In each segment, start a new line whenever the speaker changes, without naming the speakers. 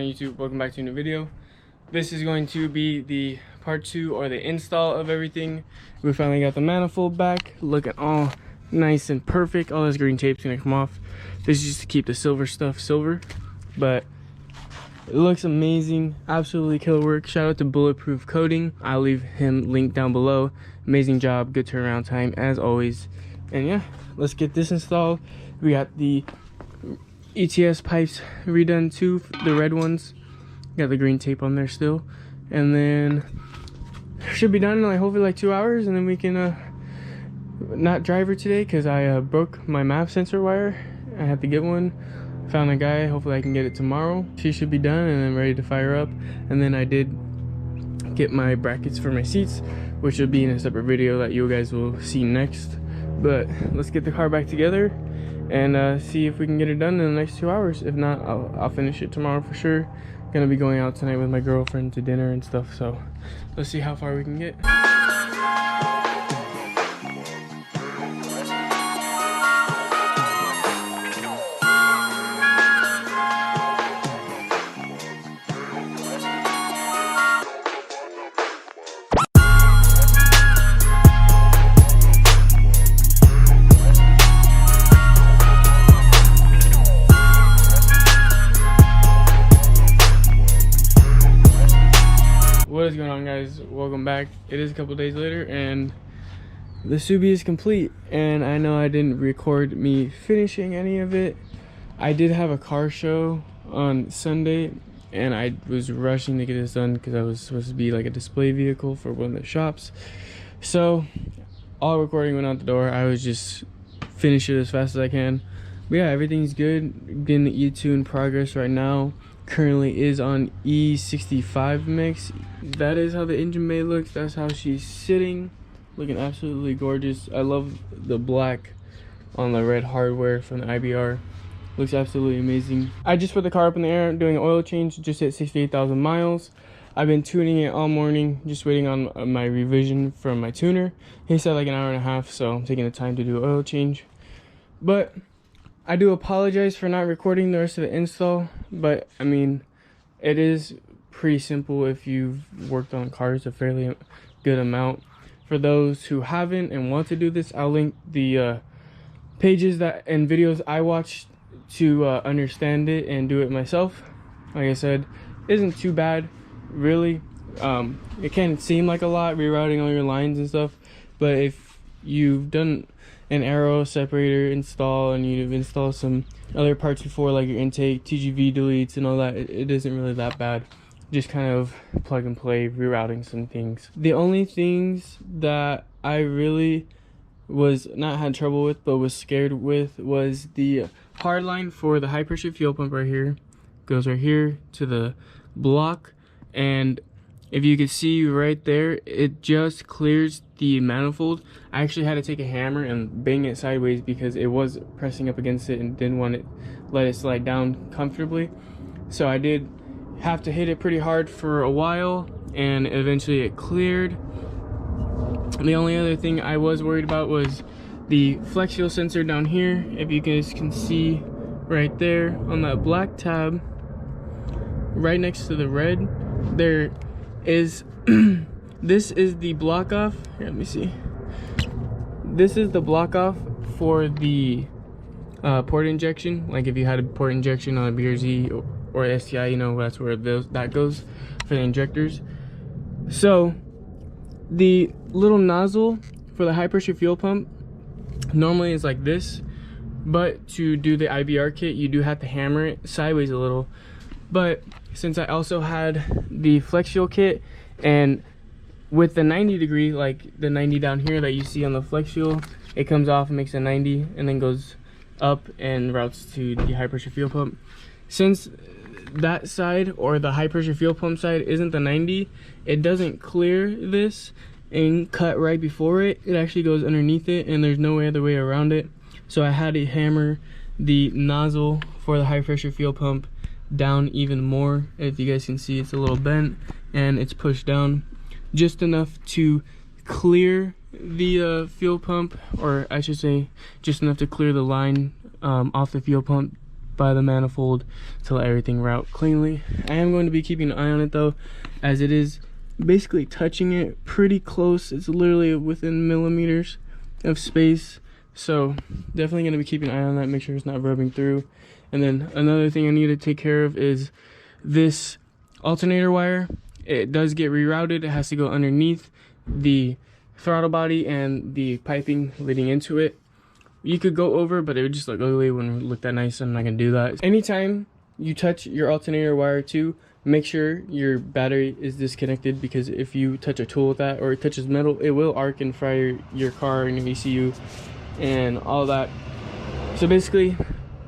YouTube? Welcome back to a new video. This is going to be the part 2 or the install of everything. We finally got the manifold back, looking all nice and perfect. All this green tape's gonna come off. This is just to keep the silver stuff silver, but it looks amazing. Absolutely killer work. Shout out to Bulletproof Coating. I'll leave him linked down below. Amazing job, good turnaround time as always. And yeah, let's get this installed. We got the ETS pipes redone too, the red ones. Got the green tape on there still, and then should be done in like hopefully like 2 hours, and then we can not drive her today because I broke my MAP sensor wire. I had to get one. Found a guy. Hopefully I can get it tomorrow. She should be done and then ready to fire up. And then I did get my brackets for my seats, which will be in a separate video that you guys will see next. But let's get the car back together and see if we can get it done in the next 2 hours. If not, I'll finish it tomorrow for sure. Gonna be going out tonight with my girlfriend to dinner and stuff, so let's see how far we can get. What is going on, guys? Welcome back. It is a couple days later and the Subie is complete, and I know I didn't record me finishing any of it. I did have a car show on Sunday and I was rushing to get this done because I was supposed to be like a display vehicle for one of the shops. So all recording went out the door. I was just finish it as fast as I can. But yeah, everything's good. Getting the E2 in progress right now. Currently is on E65 mix. That is how the engine bay looks. That's how she's sitting, looking absolutely gorgeous. I love the black on the red hardware from the IBR. Looks absolutely amazing. I just put the car up in the air, doing an oil change. Just hit 68,000 miles. I've been tuning it all morning, just waiting on my revision from my tuner. He said like an hour and a half, so I'm taking the time to do an oil change. But I do apologize for not recording the rest of the install, but I mean, it is pretty simple if you've worked on cars a fairly good amount. For those who haven't and want to do this, I'll link the pages that and videos I watched to understand it and do it myself. Like I said, isn't too bad, really. It can seem like a lot, rerouting all your lines and stuff, but if you've done an aero separator install and you've installed some other parts before, like your intake, TGV deletes and all that, it isn't really that bad. Just kind of plug and play, rerouting some things. The only things that I really was not had trouble with but was scared with was the hard line for the high pressure fuel pump right here. Goes right here to the block, and if you can see right there, it just clears the manifold. I actually had to take a hammer and bang it sideways because it was pressing up against it and didn't want it let it slide down comfortably. So I did have to hit it pretty hard for a while, and eventually it cleared. The only other thing I was worried about was the flex fuel sensor down here. If you guys can see right there on that black tab, right next to the red, there is this is the block off. Here, let me see. This is the block off for the port injection. Like if you had a port injection on a BRZ or STI, you know, that's where that goes for the injectors. So the little nozzle for the high pressure fuel pump normally is like this, but to do the IBR kit you do have to hammer it sideways a little. But since I also had the flex fuel kit, and with the 90 degree, like the 90 down here that you see on the flex fuel, it comes off and makes a 90 and then goes up and routes to the high pressure fuel pump. Since that side, or the high pressure fuel pump side, isn't the 90, it doesn't clear this and cut right before it. It actually goes underneath it and there's no other way around it. So I had to hammer the nozzle for the high pressure fuel pump down even more. If you guys can see, it's a little bent and it's pushed down just enough to clear the fuel pump, or I should say just enough to clear the line off the fuel pump by the manifold to let everything route cleanly. I am going to be keeping an eye on it though, as it is basically touching it pretty close. It's literally within millimeters of space, so definitely going to be keeping an eye on that, make sure it's not rubbing through. And then another thing I need to take care of is this alternator wire. It does get rerouted. It has to go underneath the throttle body and the piping leading into it. You could go over, but it would just look ugly, it wouldn't look that nice. I'm not gonna do that. Anytime you touch your alternator wire too, make sure your battery is disconnected, because if you touch a tool with that or it touches metal, it will arc and fry your car and your ECU and all that. So basically,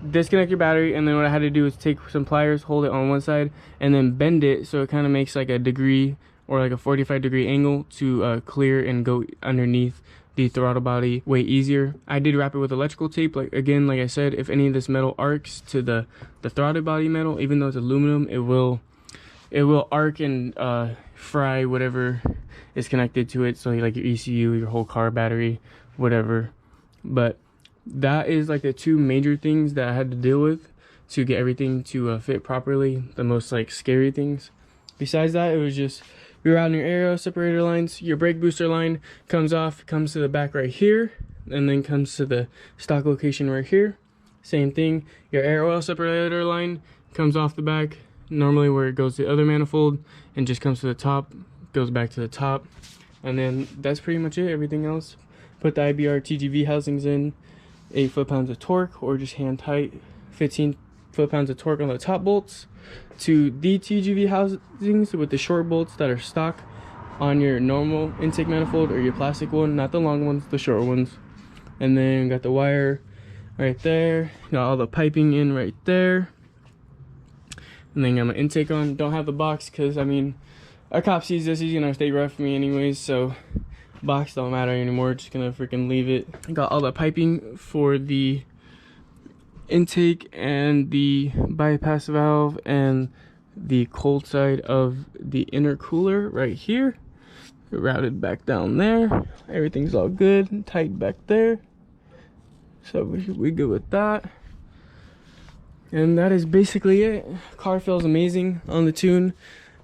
disconnect your battery, and then what I had to do is take some pliers, hold it on one side, and then bend it so it kind of makes like a degree or like a 45-degree angle to clear and go underneath the throttle body way easier. I did wrap it with electrical tape. Like I said, if any of this metal arcs to the throttle body metal, even though it's aluminum, it will arc and fry whatever is connected to it. So like your ECU, your whole car battery, whatever. But that is like the two major things that I had to deal with to get everything to fit properly. The most like scary things. Besides that, it was just rerouting your aero separator lines. Your brake booster line comes off, comes to the back right here, and then comes to the stock location right here. Same thing. Your air oil separator line comes off the back, normally where it goes to the other manifold, and just comes to the top, goes back to the top. And then that's pretty much it. Everything else, put the IBR TGV housings in, 8 foot-pounds of torque, or just hand tight 15 foot-pounds of torque on the top bolts to the TGV housings with the short bolts that are stock on your normal intake manifold or your plastic one, not the long ones, the short ones. And then got the wire right there, got all the piping in right there, and then got my intake on. Don't have the box because I mean, a cop sees this, he's gonna stay rough for me anyways, so box don't matter anymore, just gonna freaking leave it. I got all the piping for the intake and the bypass valve and the cold side of the intercooler right here, routed back down there. Everything's all good, tight back there, so we good with that. And that is basically it. Car feels amazing on the tune.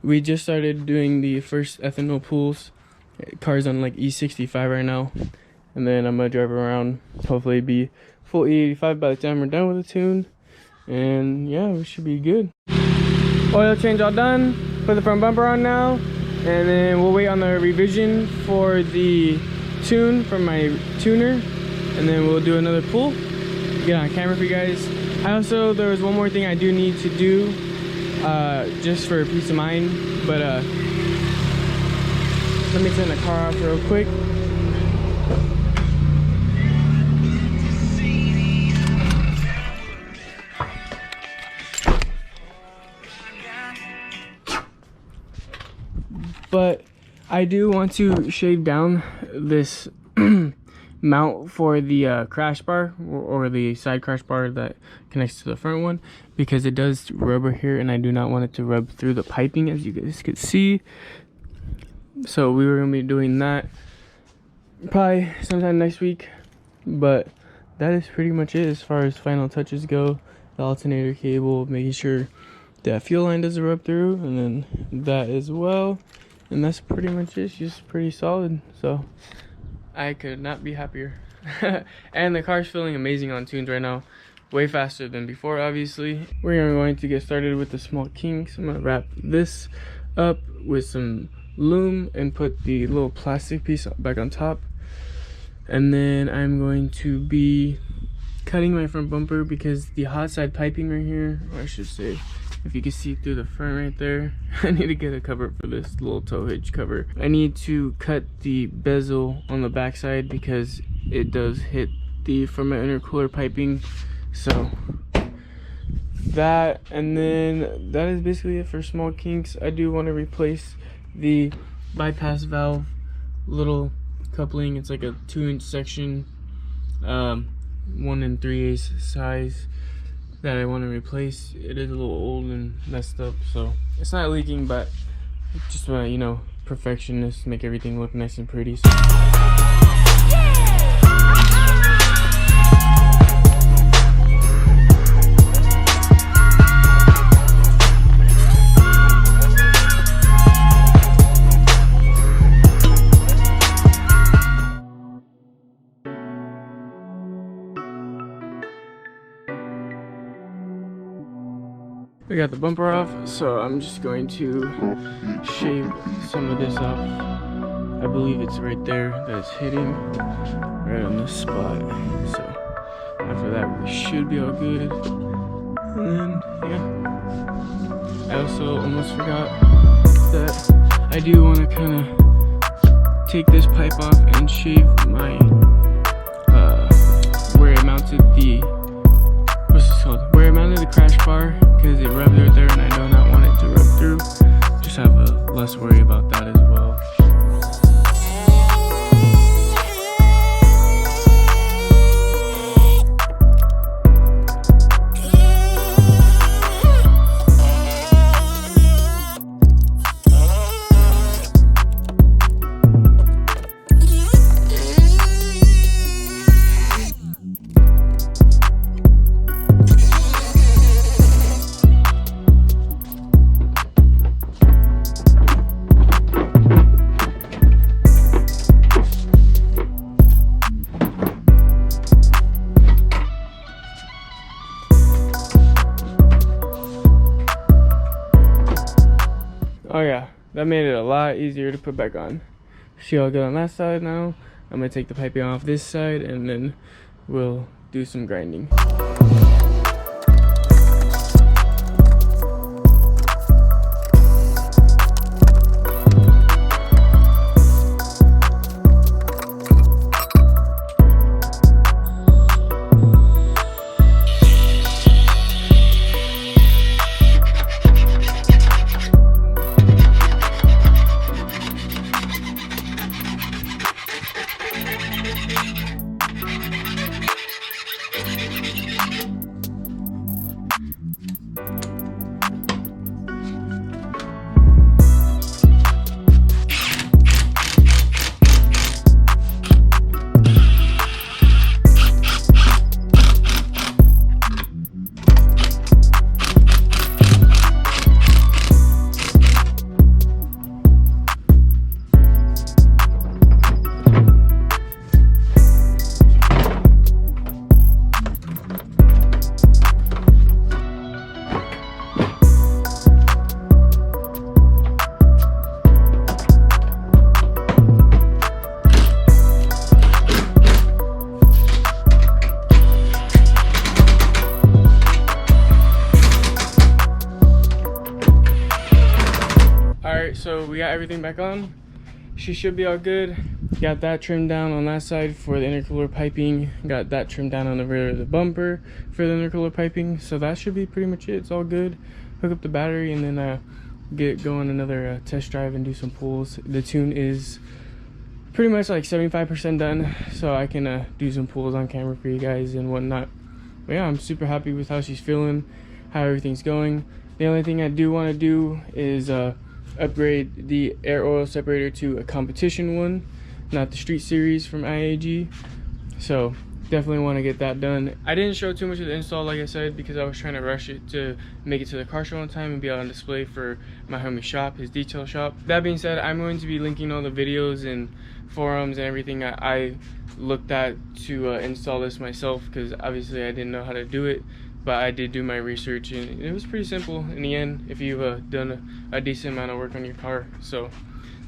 We just started doing the first ethanol pools. Car's on like E65 right now, and then I'm gonna drive around, hopefully be full E85 by the time we're done with the tune. And yeah, we should be good. Oil change all done, put the front bumper on now, and then we'll wait on the revision for the tune from my tuner, and then we'll do another pull, get on camera for you guys. There was one more thing I do need to do, just for peace of mind, but let me turn the car off real quick. But I do want to shave down this mount for the crash bar, or the side crash bar that connects to the front one, because it does rubber here and I do not want it to rub through the piping, as you guys could see. So we were gonna be doing that probably sometime next week, but that is pretty much it as far as final touches go. The alternator cable, making sure that fuel line doesn't rub through, and then that as well. And that's pretty much it. It's just pretty solid, so I could not be happier. And the car's feeling amazing on tunes right now, way faster than before. Obviously, we're going to get started with the small kinks. I'm gonna wrap this up with some loom and put the little plastic piece back on top, and then I'm going to be cutting my front bumper, because the hot side piping right here, or I should say, if you can see through the front right there, I need to get a cover for this little tow hitch cover. I need to cut the bezel on the back side because it does hit the from my intercooler piping. So that, and then that is basically it for small kinks. I do want to replace the bypass valve little coupling. It's like a 2-inch section, 1 3/8 size, that I want to replace. It is a little old and messed up, so it's not leaking, but just want to, you know, perfectionist, make everything look nice and pretty. So we got the bumper off, so I'm just going to shave some of this off. I believe it's right there that's hitting right on this spot. So after that, we should be all good. And then, yeah. I also almost forgot that I do want to kind of take this pipe off and shave my where I mounted the where I mounted the crash bar, because it rubbed right there and I do not want it to rub through. Just have a less worry about that as well. Oh yeah, that made it a lot easier to put back on. See all good on that side now. I'm gonna take the piping off this side and then we'll do some grinding. So we got everything back on. She should be all good. Got that trimmed down on that side for the intercooler piping. Got that trimmed down on the rear of the bumper for the intercooler piping. So that should be pretty much it. It's all good. Hook up the battery and then get going another test drive and do some pulls. The tune is pretty much like 75% done, so I can do some pulls on camera for you guys and whatnot. But yeah, I'm super happy with how she's feeling, how everything's going. The only thing I do want to do is upgrade the air oil separator to a competition one, not the street series from IAG. So definitely want to get that done. I didn't show too much of the install, like I said, because I was trying to rush it to make it to the car show on time and be out on display for my homie's shop, his detail shop. That being said, I'm going to be linking all the videos and forums and everything I looked at to install this myself, because obviously I didn't know how to do it. But I did do my research and it was pretty simple in the end if you've done a decent amount of work on your car. So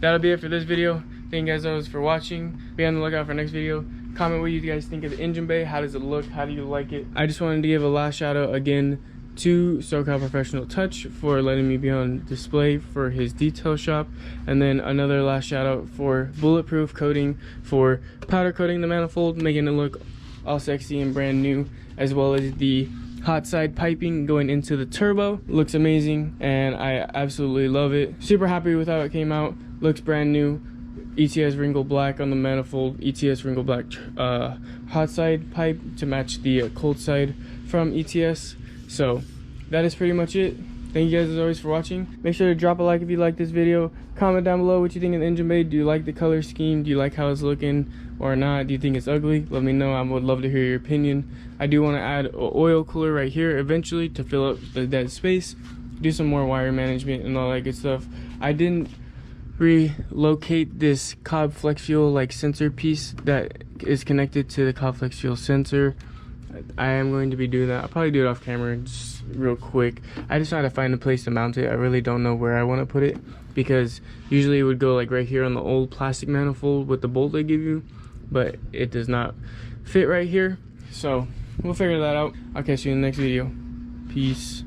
that'll be it for this video. Thank you guys always for watching. Be on the lookout for our next video. Comment what you guys think of the engine bay. How does it look? How do you like it? I just wanted to give a last shout out again to SoCal Professional Touch for letting me be on display for his detail shop. And then another last shout out for Bulletproof Coating for powder coating the manifold, making it look all sexy and brand new, as well as the hot side piping going into the turbo. Looks amazing and I absolutely love it. Super happy with how it came out. Looks brand new. ETS Ringo Black on the manifold, ETS Ringo Black hot side pipe to match the cold side from ETS. So that is pretty much it. Thank you guys as always for watching. Make sure to drop a like if you like this video. Comment down below what you think of the engine bay. Do you like the color scheme? Do you like how it's looking or not? Do you think it's ugly? Let me know. I would love to hear your opinion. I do want to add an oil cooler right here eventually to fill up the dead space. Do some more wire management and all that good stuff. I didn't relocate this Cobb Flex Fuel like sensor piece that is connected to the Cobb Flex Fuel sensor I am going to be doing that. I'll probably do it off camera just real quick. I just try to find a place to mount it. I really don't know where I want to put it, because usually it would go like right here on the old plastic manifold with the bolt they give you, but it does not fit right here. So we'll figure that out. I'll catch you in the next video. Peace.